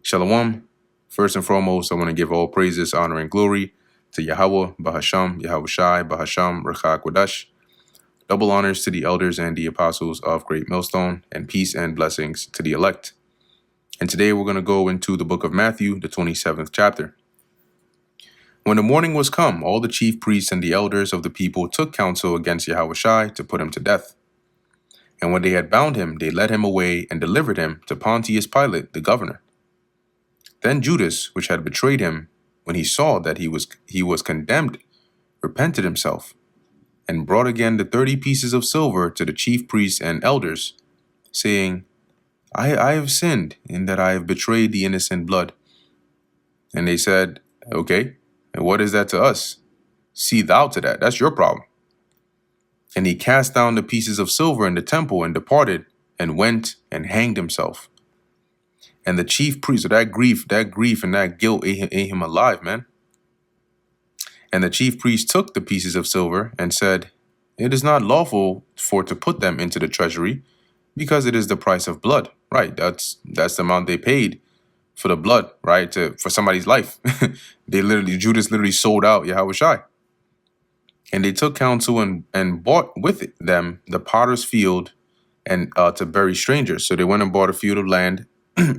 Shalom. First and foremost, I want to give all praises, honor, and glory to Yahweh, Bahasham, Yahweh Shai, Bahasham, Rechak Wadash. Double honors to the elders and the apostles of Great Millstone, and peace and blessings to the elect. And today we're going to go into the book of Matthew, the 27th chapter. When the morning was come, all the chief priests and the elders of the people took counsel against Yahweh Shai to put him to death. And when they had bound him, they led him away and delivered him to Pontius Pilate, the governor. Then Judas, which had betrayed him, when he saw that he was condemned, repented himself, and brought again the 30 pieces of silver to the chief priests and elders, saying, I have sinned in that I have betrayed the innocent blood. And they said, okay, and what is that to us? See thou to that. That's your problem. And he cast down the pieces of silver in the temple and departed, and went and hanged himself. And the chief priest, so that grief and that guilt ate him alive, man. And the chief priest took the pieces of silver and said, it is not lawful for to put them into the treasury, because it is the price of blood. Right, that's the amount they paid for the blood, right, for somebody's life. Judas literally sold out Yahweh Shai. And they took counsel and bought with them the potter's field and to bury strangers. So they went and bought a field of land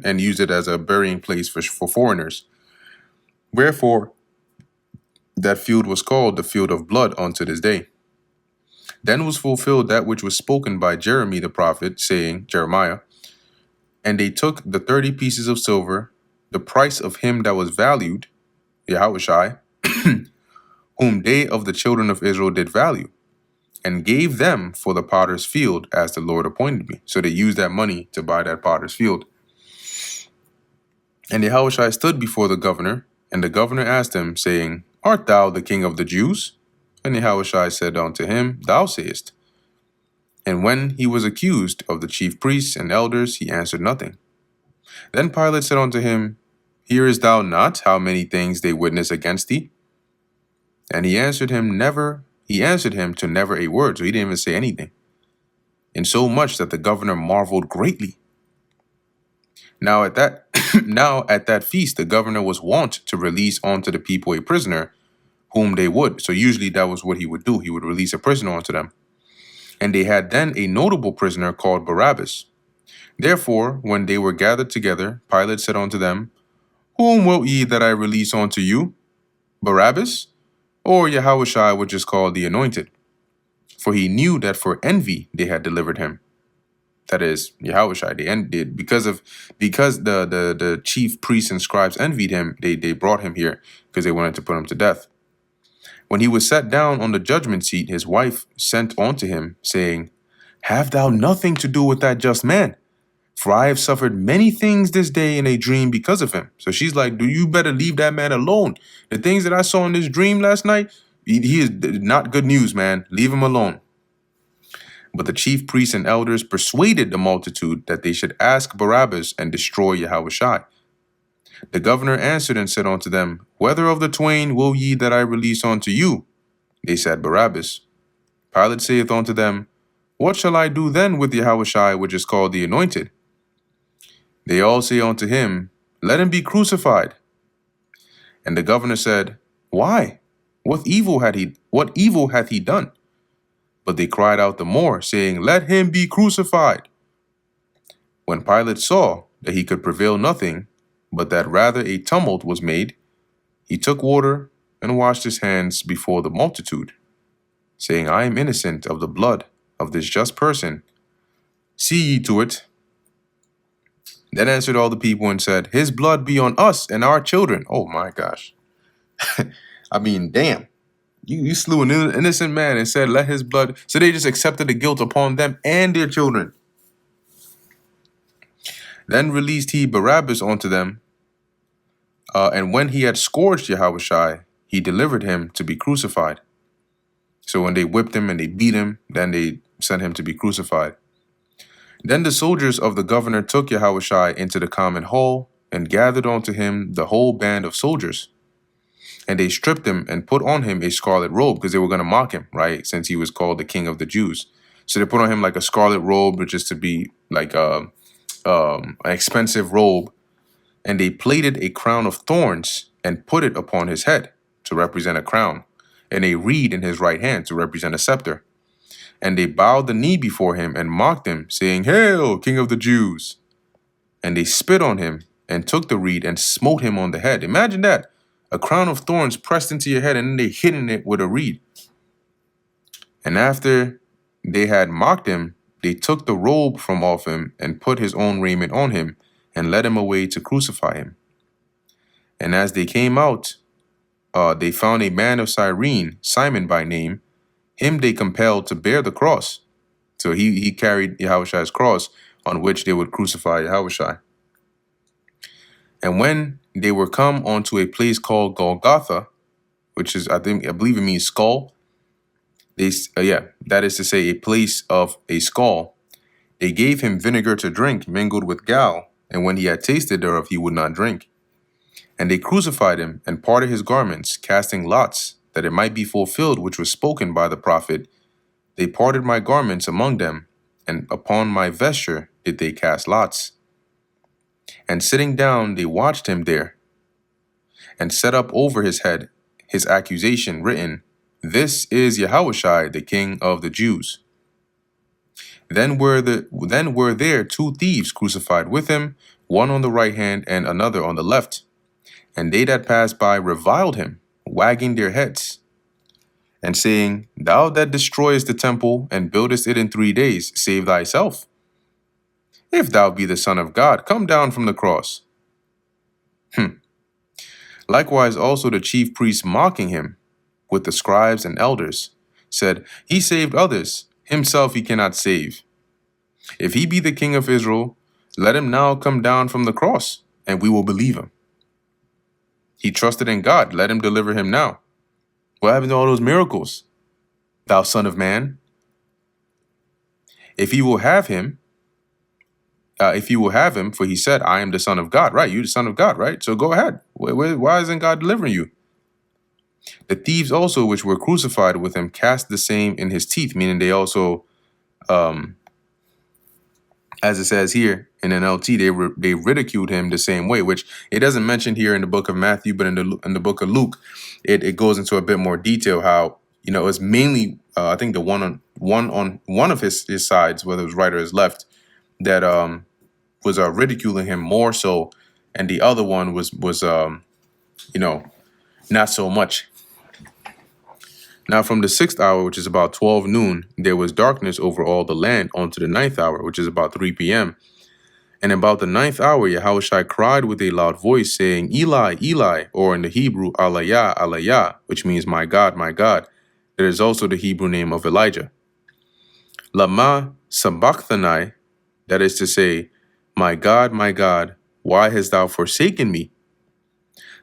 and used it as a burying place for foreigners. Wherefore, that field was called the field of blood unto this day. Then was fulfilled that which was spoken by Jeremiah the prophet, saying, Jeremiah, and they took the 30 pieces of silver, the price of him that was valued, Yahweh Shai, whom they of the children of Israel did value, and gave them for the potter's field as the Lord appointed me. So they used that money to buy that potter's field. And Yahweh Shai stood before the governor, and the governor asked him, saying, art thou the king of the Jews? And Yahweh Shai said unto him, thou sayest. And when he was accused of the chief priests and elders, he answered nothing. Then Pilate said unto him, hearest thou not how many things they witness against thee? And he answered him to never a word, so he didn't even say anything. Insomuch that the governor marveled greatly. Now at that feast, the governor was wont to release unto the people a prisoner whom they would. So usually that was what he would do. He would release a prisoner unto them. And they had then a notable prisoner called Barabbas. Therefore, when they were gathered together, Pilate said unto them, whom wilt ye that I release unto you, Barabbas, or Yahweh Shai, which is called the Anointed? For he knew that for envy they had delivered him. That is, Yahweh Shai, they ended because the chief priests and scribes envied him, they brought him here because they wanted to put him to death. When he was set down on the judgment seat, his wife sent unto him, saying, have thou nothing to do with that just man? For I have suffered many things this day in a dream because of him. So she's like, do you better leave that man alone. The things that I saw in this dream last night, he is not good news, man. Leave him alone. But the chief priests and elders persuaded the multitude that they should ask Barabbas and destroy Yahweh Shai. The governor answered and said unto them, whether of the twain will ye that I release unto you? They said, Barabbas. Pilate saith unto them, what shall I do then with Yahweh Shai, which is called the Anointed? They all say unto him, let him be crucified. And the governor said, why? What evil hath he done? But they cried out the more, saying, let him be crucified. When Pilate saw that he could prevail nothing, but that rather a tumult was made, he took water and washed his hands before the multitude, saying, I am innocent of the blood of this just person. See ye to it. Then answered all the people and said, his blood be on us and our children. Oh my gosh. I mean, damn. You slew an innocent man and said, let his blood. So they just accepted the guilt upon them and their children. Then released he Barabbas unto them. And when he had scourged Yahweh Shai, he delivered him to be crucified. So when they whipped him and they beat him, then they sent him to be crucified. Then the soldiers of the governor took Yahweh Shai into the common hall and gathered unto him the whole band of soldiers. And they stripped him and put on him a scarlet robe, because they were going to mock him, right? Since he was called the king of the Jews. So they put on him like a scarlet robe, which is to be like an expensive robe. And they plaited a crown of thorns and put it upon his head to represent a crown, and a reed in his right hand to represent a scepter. And they bowed the knee before him and mocked him, saying, "Hail, King of the Jews!" And they spit on him and took the reed and smote him on the head. Imagine that. A crown of thorns pressed into your head, and then they hitting it with a reed. And after they had mocked him, they took the robe from off him and put his own raiment on him and led him away to crucify him. And as they came out, they found a man of Cyrene, Simon by name. Him they compelled to bear the cross. So he carried Yahushua's cross on which they would crucify Yahushua. And when they were come onto a place called Golgotha, which is, I believe it means skull. That is to say, a place of a skull. They gave him vinegar to drink, mingled with gall, and when he had tasted thereof, he would not drink. And they crucified him, and parted his garments, casting lots, that it might be fulfilled which was spoken by the prophet. They parted my garments among them, and upon my vesture did they cast lots. And sitting down, they watched him there, and set up over his head his accusation written, "This is Yahushua, the King of the Jews." Then were there two thieves crucified with him, one on the right hand and another on the left. And they that passed by reviled him, wagging their heads, and saying, "Thou that destroyest the temple and buildest it in 3 days, save thyself. If thou be the Son of God, come down from the cross." Likewise also the chief priests, mocking him with the scribes and elders, said, "He saved others, himself he cannot save. If he be the King of Israel, let him now come down from the cross, and we will believe him. He trusted in God, let him deliver him now. What happened to all those miracles, thou Son of Man? If you will have him, for he said, I am the Son of God," right? You're the Son of God, right? So go ahead. Why isn't God delivering you? The thieves also, which were crucified with him, cast the same in his teeth, meaning they also, as it says here in NLT, they ridiculed him the same way, which it doesn't mention here in the book of Matthew, but in the book of Luke, it goes into a bit more detail how, it's mainly, I think the one of his sides, whether it was right or his left, that was ridiculing him more so, and the other one was not so much. Now from the 6th hour, which is about 12 noon, there was darkness over all the land unto the 9th hour, which is about 3 p.m. And about the 9th hour, Yahushua cried with a loud voice, saying, "Eli, Eli," or in the Hebrew, "Alayah, Alayah," which means, my God, my God. That is also the Hebrew name of Elijah. "Lama sabachthani," that is to say, my God, why hast thou forsaken me?"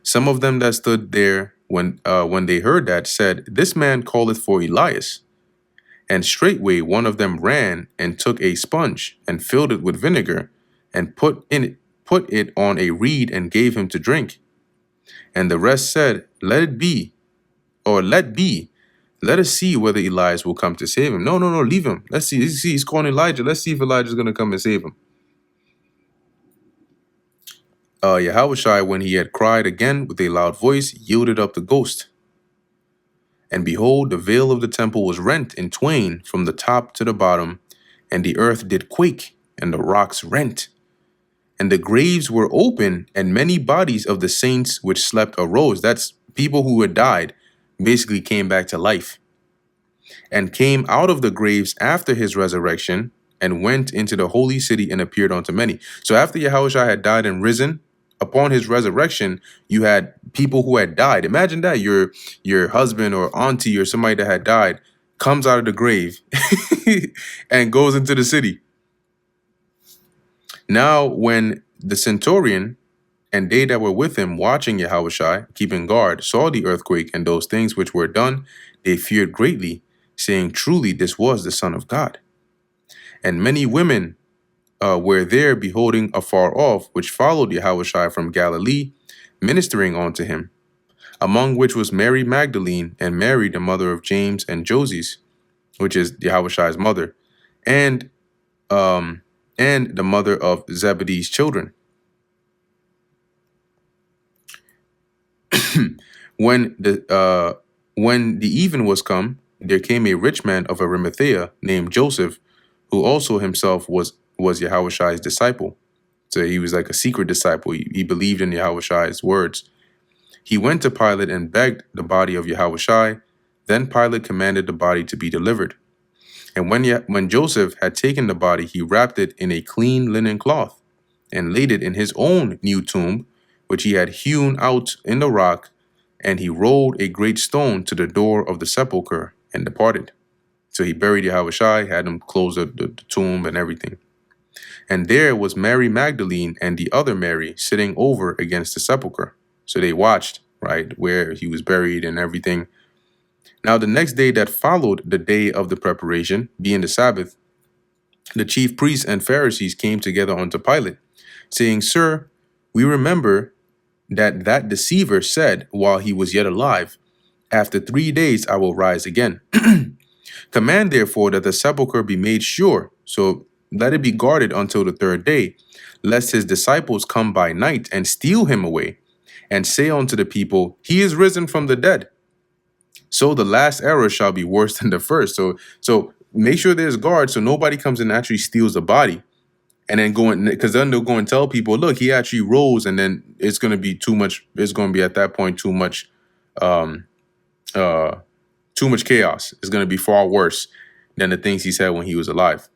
Some of them that stood there when they heard that said, "This man calleth for Elias." And straightway one of them ran and took a sponge and filled it with vinegar and put it on a reed and gave him to drink. And the rest said, "Let be. Let us see whether Elias will come to save him." No, leave him. Let's see. He's calling Elijah. Let's see if Elijah's going to come and save him. Yahushua, when he had cried again with a loud voice, yielded up the ghost. And behold, the veil of the temple was rent in twain from the top to the bottom, and the earth did quake, and the rocks rent. And the graves were open, and many bodies of the saints which slept arose. That's people who had died, basically came back to life, and came out of the graves after his resurrection, and went into the holy city and appeared unto many. So after Yahushua had died and risen, upon his resurrection, you had people who had died. Imagine that your husband or auntie or somebody that had died comes out of the grave and goes into the city. Now, when the centurion and they that were with him watching Yahushua, keeping guard, saw the earthquake and those things which were done, they feared greatly, saying, "Truly, this was the Son of God." And many women were there beholding afar off, which followed Yahushua from Galilee, ministering unto him, among which was Mary Magdalene, and Mary the mother of James and Joses, which is Yahushua's mother, and the mother of Zebedee's children. When the even was come, there came a rich man of Arimathea named Joseph, who also himself was Yahushai's disciple. So he was like a secret disciple. He believed in Yahushai's words. He went to Pilate and begged the body of Yahushai. Then Pilate commanded the body to be delivered. And when Joseph had taken the body, he wrapped it in a clean linen cloth and laid it in his own new tomb, which he had hewn out in the rock, and he rolled a great stone to the door of the sepulchre and departed. So he buried Yahushai, had him close the tomb and everything. And there was Mary Magdalene and the other Mary sitting over against the sepulchre. So they watched, right, where he was buried and everything. Now the next day that followed the day of the preparation, being the Sabbath, the chief priests and Pharisees came together unto Pilate, saying, Sir, we remember that deceiver said while he was yet alive, After 3 days I will rise again. Command therefore that the sepulchre be made sure, so let it be guarded until the 3rd day, lest his disciples come by night and steal him away, and say unto the people, He is risen from the dead. So the last error shall be worse than the first. So make sure there's guards so nobody comes and actually steals the body. And then because then they'll go and tell people, look, he actually rose, and then it's going to be too much. It's going to be at that point too much chaos. It's going to be far worse than the things he said when he was alive.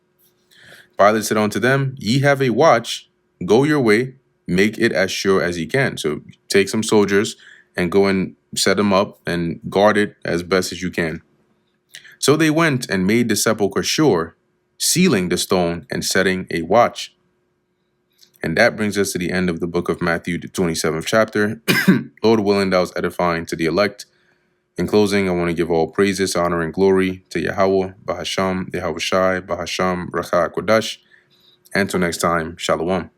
Pilate said unto them, Ye have a watch, go your way, make it as sure as ye can. So take some soldiers and go and set them up and guard it as best as you can. So they went and made the sepulchre sure, sealing the stone and setting a watch. And that brings us to the end of the book of Matthew, the 27th chapter. Lord willing, that was edifying to the elect. In closing, I want to give all praises, honor, and glory to Yahweh, Bahasham, Yahushai, Bahasham, Racha Kodash. Until next time, Shalom.